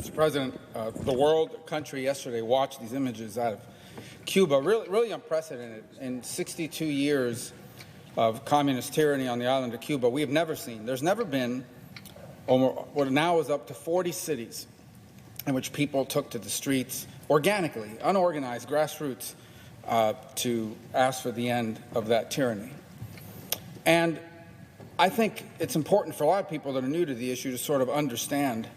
Mr. President, the world country yesterday watched these images out of Cuba, really unprecedented. In 62 years of communist tyranny on the island of Cuba, we have never seen, there's never been what now is up to 40 cities in which people took to the streets organically, unorganized, grassroots, to ask for the end of that tyranny. And I think it's important for a lot of people that are new to the issue to sort of understand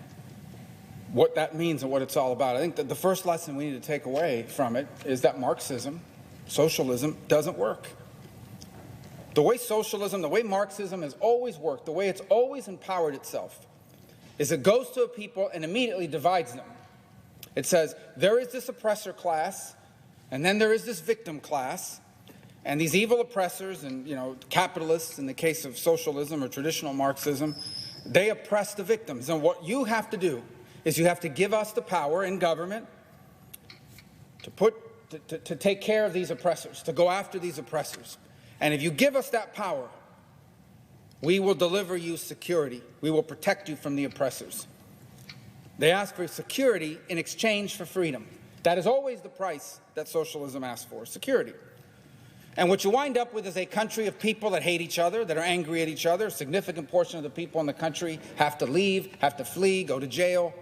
what that means and what it's all about. I think that the first lesson we need to take away from it is that Marxism, socialism, doesn't work. The way socialism, the way Marxism has always worked, the way it's always empowered itself, is it goes to a people and immediately divides them. It says, there is this oppressor class, and then there is this victim class, and these evil oppressors and, capitalists, in the case of socialism or traditional Marxism, they oppress the victims. And what you have to do is you have to give us the power in government to take care of these oppressors, to go after these oppressors. And if you give us that power, we will deliver you security. We will protect you from the oppressors. They ask for security in exchange for freedom. That is always the price that socialism asks for, security. And what you wind up with is a country of people that hate each other, that are angry at each other. A significant portion of the people in the country have to leave, have to flee, go to jail,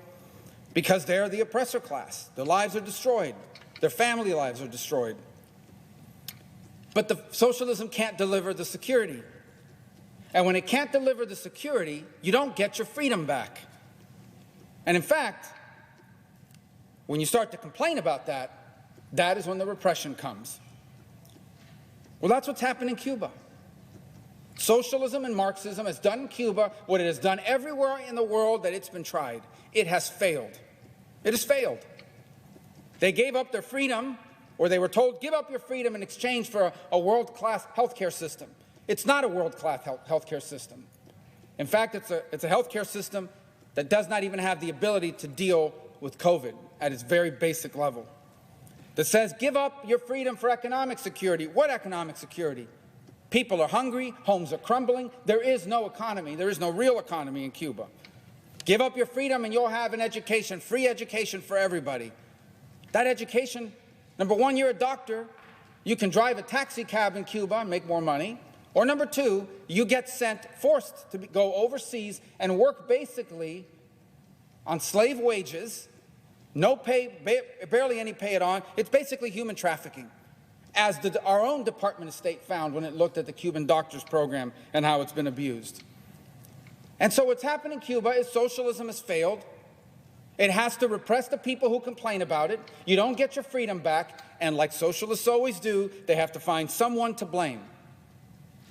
because they're the oppressor class. Their lives are destroyed. Their family lives are destroyed. But the socialism can't deliver the security. And when it can't deliver the security, you don't get your freedom back. And in fact, when you start to complain about that, that is when the repression comes. Well, that's what's happened in Cuba. Socialism and Marxism has done in Cuba what it has done everywhere in the world that it's been tried. It has failed. It has failed. They gave up their freedom, or they were told, give up your freedom in exchange for a world-class healthcare system. It's not a world-class healthcare system. In fact, it's a healthcare system that does not even have the ability to deal with COVID at its very basic level. That says, give up your freedom for economic security. What economic security? People are hungry, homes are crumbling. There is no economy. There is no real economy in Cuba. Give up your freedom and you'll have an education, free education for everybody. That education, number one, you're a doctor. You can drive a taxi cab in Cuba and make more money. Or number two, you get forced to go overseas and work basically on slave wages. No pay, barely any pay at all. It's basically human trafficking, as our own Department of State found when it looked at the Cuban doctors program and how it's been abused. And so what's happened in Cuba is socialism has failed. It has to repress the people who complain about it. You don't get your freedom back, and like socialists always do, they have to find someone to blame.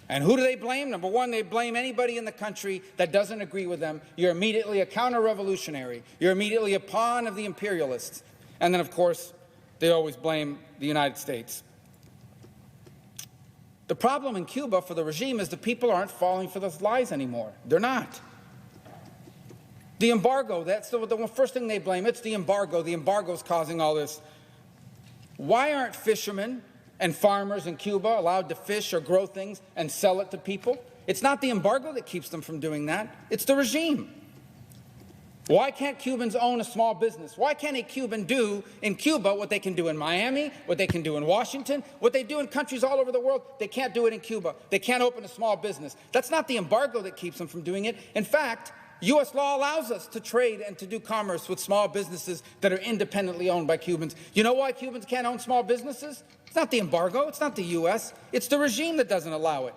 And who do they blame? Number one, they blame anybody in the country that doesn't agree with them. You're immediately a counter-revolutionary. You're immediately a pawn of the imperialists. And then, of course, they always blame the United States. The problem in Cuba for the regime is the people aren't falling for those lies anymore. They're not. The embargo, that's the first thing they blame. It's the embargo. The embargo's causing all this. Why aren't fishermen and farmers in Cuba allowed to fish or grow things and sell it to people? It's not the embargo that keeps them from doing that. It's the regime. Why can't Cubans own a small business? Why can't a Cuban do in Cuba what they can do in Miami, what they can do in Washington, what they do in countries all over the world? They can't do it in Cuba. They can't open a small business. That's not the embargo that keeps them from doing it. In fact, U.S. law allows us to trade and to do commerce with small businesses that are independently owned by Cubans. You know why Cubans can't own small businesses? It's not the embargo. It's not the U.S. It's the regime that doesn't allow it.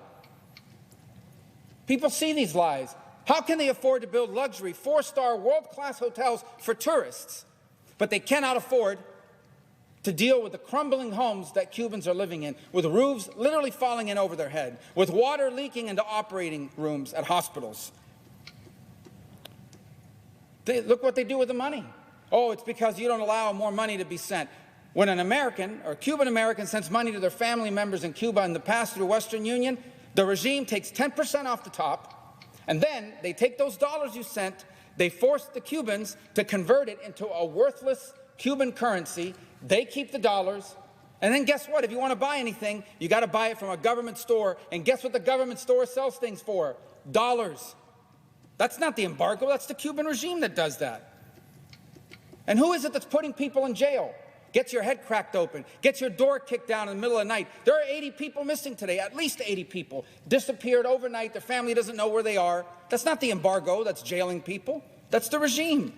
People see these lies. How can they afford to build luxury, four-star, world-class hotels for tourists, but they cannot afford to deal with the crumbling homes that Cubans are living in, with roofs literally falling in over their head, with water leaking into operating rooms at hospitals? Look what they do with the money. Oh, it's because you don't allow more money to be sent. When an American or Cuban American sends money to their family members in Cuba in the past through the Western Union, the regime takes 10% off the top, and then they take those dollars you sent, they force the Cubans to convert it into a worthless Cuban currency. They keep the dollars, and then guess what? If you want to buy anything, you got to buy it from a government store, and guess what the government store sells things for? Dollars. That's not the embargo, that's the Cuban regime that does that. And who is it that's putting people in jail? Gets your head cracked open, gets your door kicked down in the middle of the night. There are 80 people missing today, at least 80 people. Disappeared overnight, their family doesn't know where they are. That's not the embargo that's jailing people. That's the regime.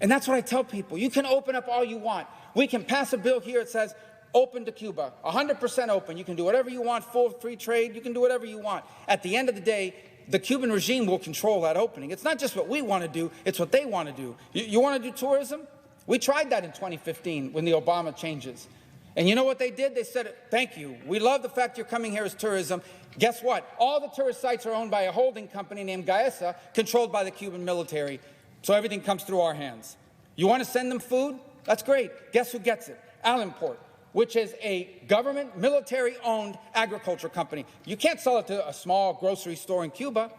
And that's what I tell people. You can open up all you want. We can pass a bill here that says, open to Cuba, 100% open. You can do whatever you want, full free trade. You can do whatever you want. At the end of the day, the Cuban regime will control that opening. It's not just what we want to do, it's what they want to do. You want to do tourism? We tried that in 2015 when the Obama changes. And you know what they did? They said, thank you. We love the fact you're coming here as tourism. Guess what? All the tourist sites are owned by a holding company named Gaesa, controlled by the Cuban military. So everything comes through our hands. You want to send them food? That's great. Guess who gets it? Alimport, which is a government, military-owned agriculture company. You can't sell it to a small grocery store in Cuba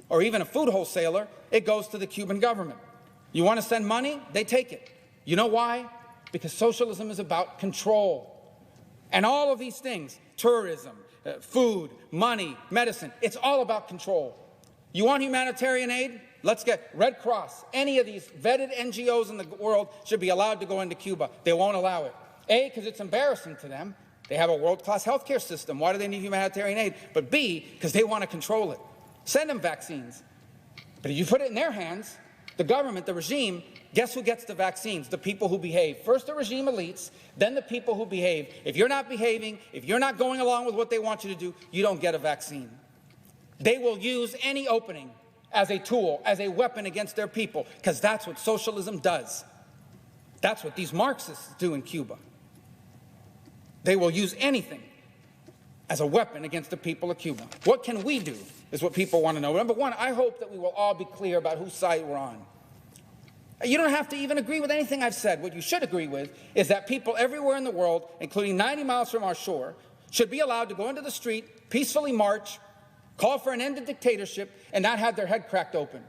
or even a food wholesaler. It goes to the Cuban government. You want to send money? They take it. You know why? Because socialism is about control. And all of these things, tourism, food, money, medicine, it's all about control. You want humanitarian aid? Let's get Red Cross. Any of these vetted NGOs in the world should be allowed to go into Cuba. They won't allow it. A, because it's embarrassing to them. They have a world-class healthcare system. Why do they need humanitarian aid? But B, because they want to control it. Send them vaccines. But if you put it in their hands, the government, the regime, guess who gets the vaccines? The people who behave. First the regime elites, then the people who behave. If you're not behaving, if you're not going along with what they want you to do, you don't get a vaccine. They will use any opening as a tool, as a weapon against their people, because that's what socialism does. That's what these Marxists do in Cuba. They will use anything as a weapon against the people of Cuba. What can we do is what people want to know. Number one, I hope that we will all be clear about whose side we're on. You don't have to even agree with anything I've said. What you should agree with is that people everywhere in the world, including 90 miles from our shore, should be allowed to go into the street, peacefully march, call for an end to dictatorship, and not have their head cracked open.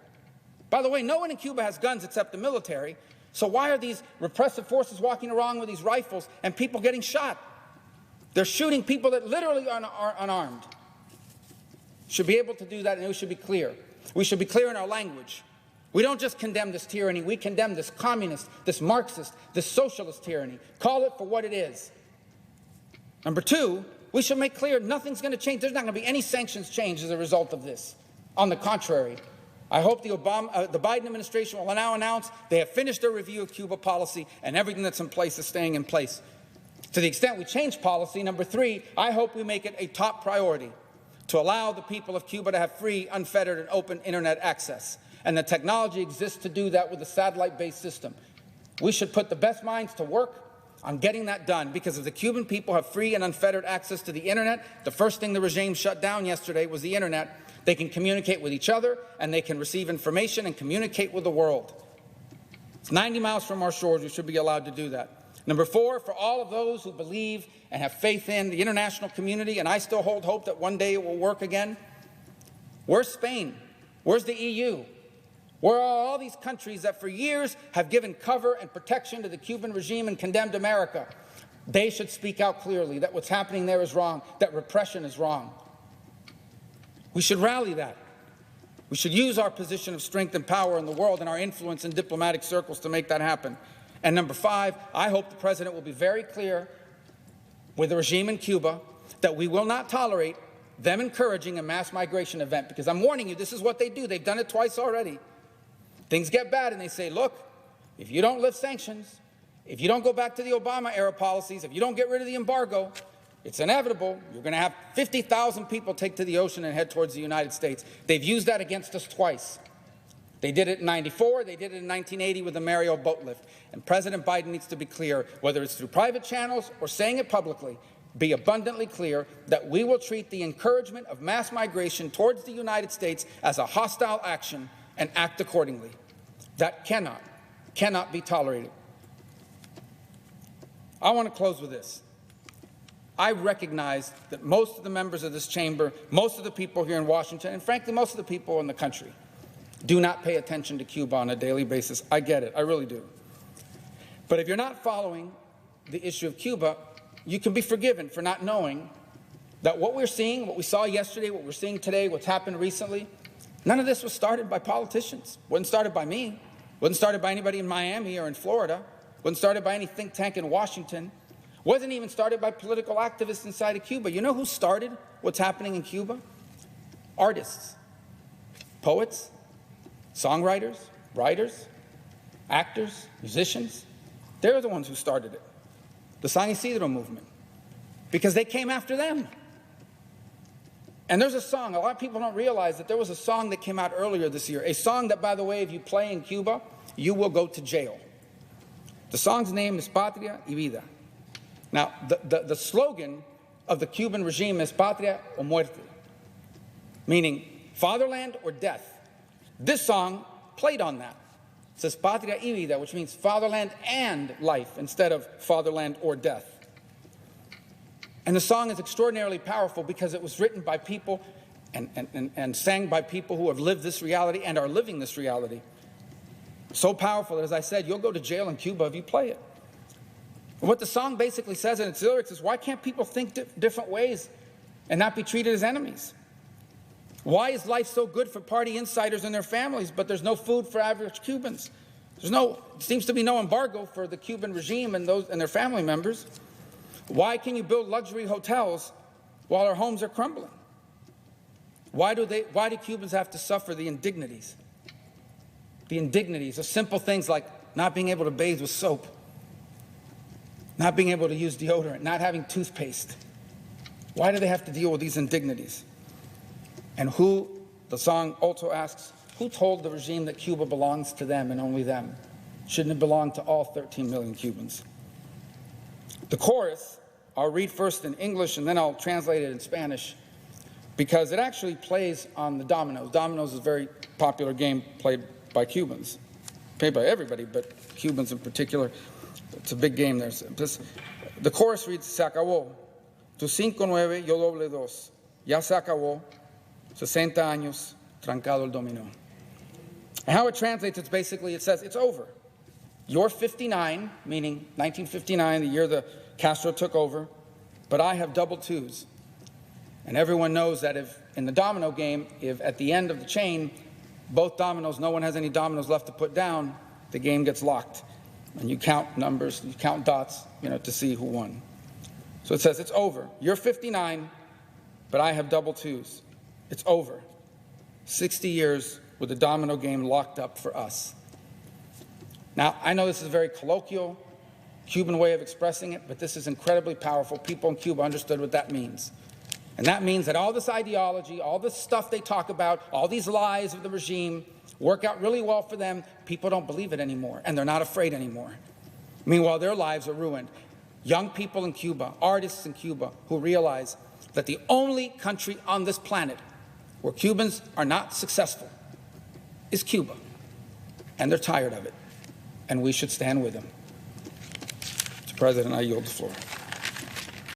By the way, no one in Cuba has guns except the military, so why are these repressive forces walking around with these rifles and people getting shot? They're shooting people that literally are unarmed. Should be able to do that, and we should be clear. We should be clear in our language. We don't just condemn this tyranny, we condemn this communist, this Marxist, this socialist tyranny. Call it for what it is. Number two, we should make clear nothing's going to change. There's not going to be any sanctions changed as a result of this. On the contrary, I hope the Biden administration will now announce they have finished their review of Cuba policy and everything that's in place is staying in place. To the extent we change policy, number three, I hope we make it a top priority to allow the people of Cuba to have free, unfettered, and open internet access. And the technology exists to do that with a satellite-based system. We should put the best minds to work on getting that done, because if the Cuban people have free and unfettered access to the internet, the first thing the regime shut down yesterday was the internet. They can communicate with each other, and they can receive information and communicate with the world. It's 90 miles from our shores. We should be allowed to do that. Number four, for all of those who believe and have faith in the international community, and I still hold hope that one day it will work again, where's Spain? Where's the EU? Where are all these countries that for years have given cover and protection to the Cuban regime and condemned America? They should speak out clearly that what's happening there is wrong, that repression is wrong. We should rally that. We should use our position of strength and power in the world and our influence in diplomatic circles to make that happen. And number five, I hope the president will be very clear with the regime in Cuba that we will not tolerate them encouraging a mass migration event, because I'm warning you, this is what they do. They've done it twice already. Things get bad and they say, look, if you don't lift sanctions, if you don't go back to the Obama-era policies, if you don't get rid of the embargo, it's inevitable. You're going to have 50,000 people take to the ocean and head towards the United States. They've used that against us twice. They did it in '94, they did it in 1980 with the Mario boat lift. And President Biden needs to be clear, whether it's through private channels or saying it publicly, be abundantly clear that we will treat the encouragement of mass migration towards the United States as a hostile action and act accordingly. That cannot be tolerated. I want to close with this. I recognize that most of the members of this chamber, most of the people here in Washington, and frankly, most of the people in the country do not pay attention to Cuba on a daily basis. I get it. I really do. But if you're not following the issue of Cuba, you can be forgiven for not knowing that what we're seeing, what we saw yesterday, what we're seeing today, what's happened recently, none of this was started by politicians. It wasn't started by me. Wasn't started by anybody in Miami or in Florida. Wasn't started by any think tank in Washington. Wasn't even started by political activists inside of Cuba. You know who started what's happening in Cuba? Artists, poets, songwriters, writers, actors, musicians. They're the ones who started it. The San Isidro movement. Because they came after them. And there's a song, a lot of people don't realize that there was a song that came out earlier this year. A song that, by the way, if you play in Cuba, you will go to jail. The song's name is Patria y Vida. Now, the slogan of the Cuban regime is Patria o Muerte, meaning fatherland or death. This song played on that. It says Patria y Vida, which means fatherland and life, instead of fatherland or death. And the song is extraordinarily powerful because it was written by people and sang by people who have lived this reality and are living this reality. So powerful that, as I said, you'll go to jail in Cuba if you play it. And what the song basically says in its lyrics is, why can't people think different ways and not be treated as enemies? Why is life so good for party insiders and their families, but there's no food for average Cubans? Seems to be no embargo for the Cuban regime and their family members. Why can you build luxury hotels while our homes are crumbling? Why do Cubans have to suffer the indignities? The indignities of simple things like not being able to bathe with soap, not being able to use deodorant, not having toothpaste. Why do they have to deal with these indignities? And the song also asks, who told the regime that Cuba belongs to them and only them? Shouldn't it belong to all 13 million Cubans? The chorus, I'll read first in English and then I'll translate it in Spanish, because it actually plays on the dominoes. Dominoes is a very popular game played by Cubans, played by everybody, but Cubans in particular. It's a big game there. The chorus reads, se acabó, tu 5-9, yo doble 2. Ya se acabó, 60 años, trancado el dominó. And how it translates, it says, it's over. You're 59, meaning 1959, the year the Castro took over, but I have double 2s. And everyone knows that if in the domino game, if at the end of the chain, both dominoes, no one has any dominoes left to put down, the game gets locked. And you count numbers, you count dots, to see who won. So it says, it's over. You're 59, but I have double 2s. It's over. 60 years with the domino game locked up for us. Now, I know this is a very colloquial Cuban way of expressing it, but this is incredibly powerful. People in Cuba understood what that means. And that means that all this ideology, all this stuff they talk about, all these lies of the regime work out really well for them. People don't believe it anymore, and they're not afraid anymore. Meanwhile, their lives are ruined. Young people in Cuba, artists in Cuba, who realize that the only country on this planet where Cubans are not successful is Cuba. And they're tired of it. And we should stand with them. Mr. President, I yield the floor.